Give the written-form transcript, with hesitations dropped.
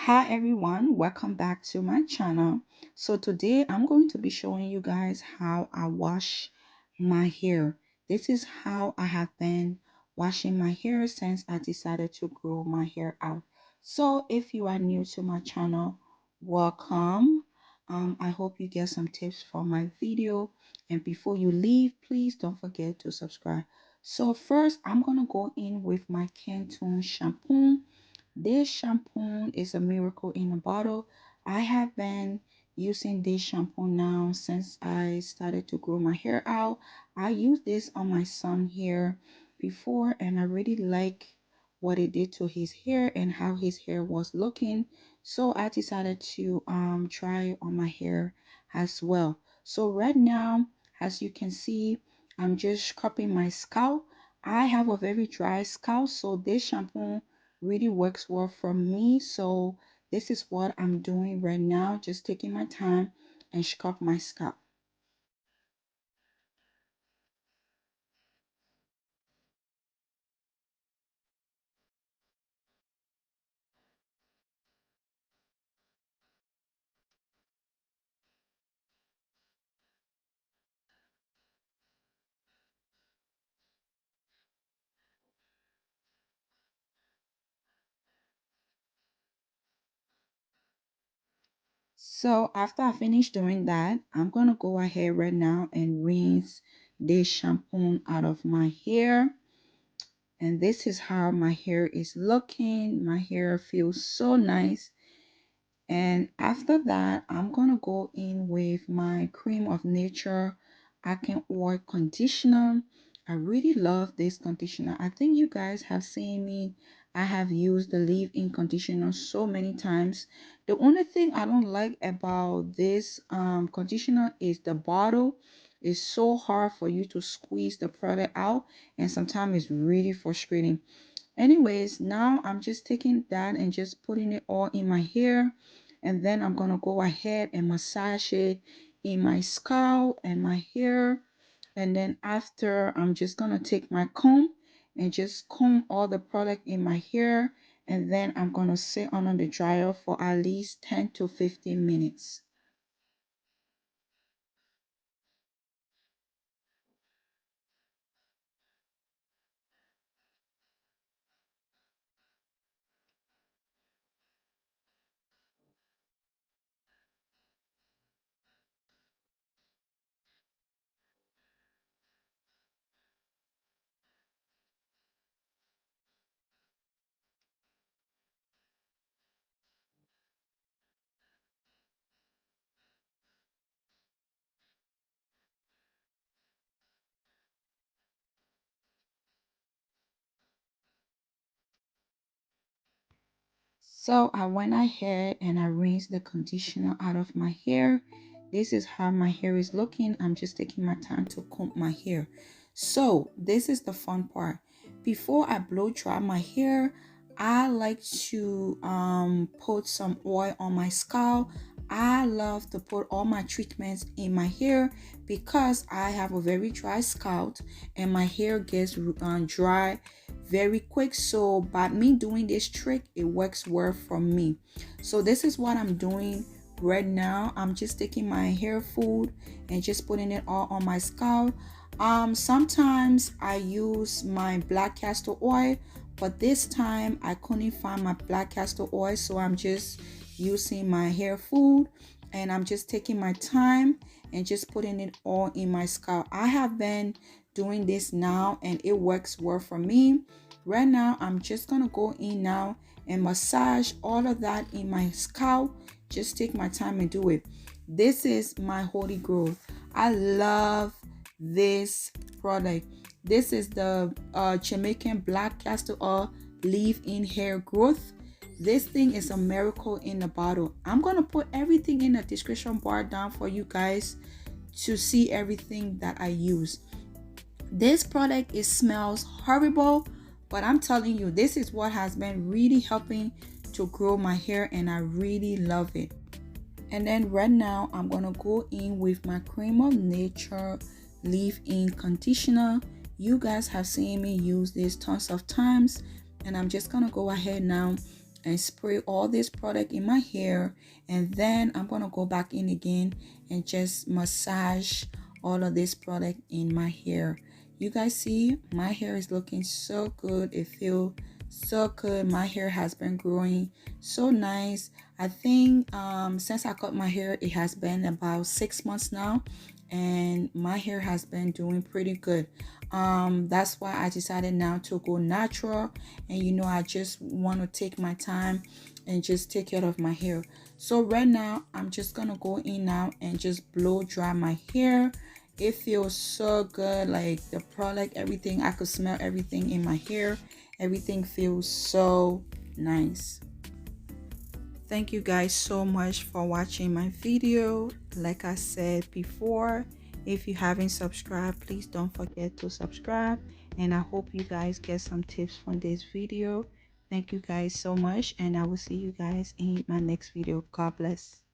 Hi everyone, welcome back to my channel. So today I'm going to be showing you guys how I wash my hair. This is how I have been washing my hair since I decided to grow my hair out. So if you are new to my channel, welcome. I hope you get some tips from my video, and before you leave, please don't forget to subscribe. So first I'm gonna go in with my Cantu shampoo. This shampoo is a miracle in a bottle. I have been using this shampoo now since I started to grow my hair out. I used this on my son hair before, and I really like what it did to his hair and how his hair was looking. So I decided to try it on my hair as well. So right now, as you can see, I'm just scrubbing my scalp. I have a very dry scalp, so this shampoo really works well for me. So this is what I'm doing right now, just taking my time and scrub my scalp. So after I finish doing that, I'm gonna go ahead right now and rinse this shampoo out of my hair. And this is how my hair is looking. My hair feels so nice. And after that, I'm gonna go in with my Cream of Nature Argan Oil Conditioner. I really love this conditioner. I think you guys have seen me. I have used the leave-in conditioner so many times. The only thing I don't like about this conditioner is the bottle. It's so hard for you to squeeze the product out, and sometimes it's really frustrating. Anyways, now I'm just taking that and just putting it all in my hair, and then I'm gonna go ahead and massage it in my scalp and my hair. And then after, I'm just gonna take my comb and just comb all the product in my hair, and then I'm gonna sit on the dryer for at least 10 to 15 minutes. So I went ahead and I rinsed the conditioner out of my hair. This is how my hair is looking. I'm just taking my time to comb my hair. So this is the fun part. Before I blow dry my hair, I like to put some oil on my scalp. I love to put all my treatments in my hair because I have a very dry scalp and my hair gets dry very quick. So by me doing this trick, it works well for me. So this is what I'm doing right now. I'm just taking my hair food and just putting it all on my scalp. Sometimes I use my black castor oil, but this time I couldn't find my black castor oil, so I'm just using my hair food, and I'm just taking my time and just putting it all in my scalp. I have been doing this now and it works well for me. Right now, I'm just gonna go in now and massage all of that in my scalp. Just take my time and do it. This is my holy grail. I love this product. This is the Jamaican black castor oil leave-in hair growth. This thing is a miracle in a bottle. I'm gonna put everything in the description bar down for you guys to see everything that I use. This product, it smells horrible, but I'm telling you, this is what has been really helping to grow my hair, and I really love it. And then right now I'm gonna go in with my Creme of Nature leave-in conditioner. You guys have seen me use this tons of times, and I'm just gonna go ahead now and spray all this product in my hair, and then I'm gonna go back in again and just massage all of this product in my hair. You guys see my hair is looking so good. It feels so good. My hair has been growing so nice. I think since I cut my hair, it has been about 6 months now, and my hair has been doing pretty good. That's why I decided now to go natural, and I just want to take my time and just take care of my hair. So right now I'm just gonna go in now and just blow dry my hair. It feels so good, like the product, everything. I could smell everything in my hair. Everything feels so nice. Thank you guys so much for watching my video. Like I said before, if you haven't subscribed, please don't forget to subscribe, and I hope you guys get some tips from this video. Thank you guys so much, and I will see you guys in my next video. God bless.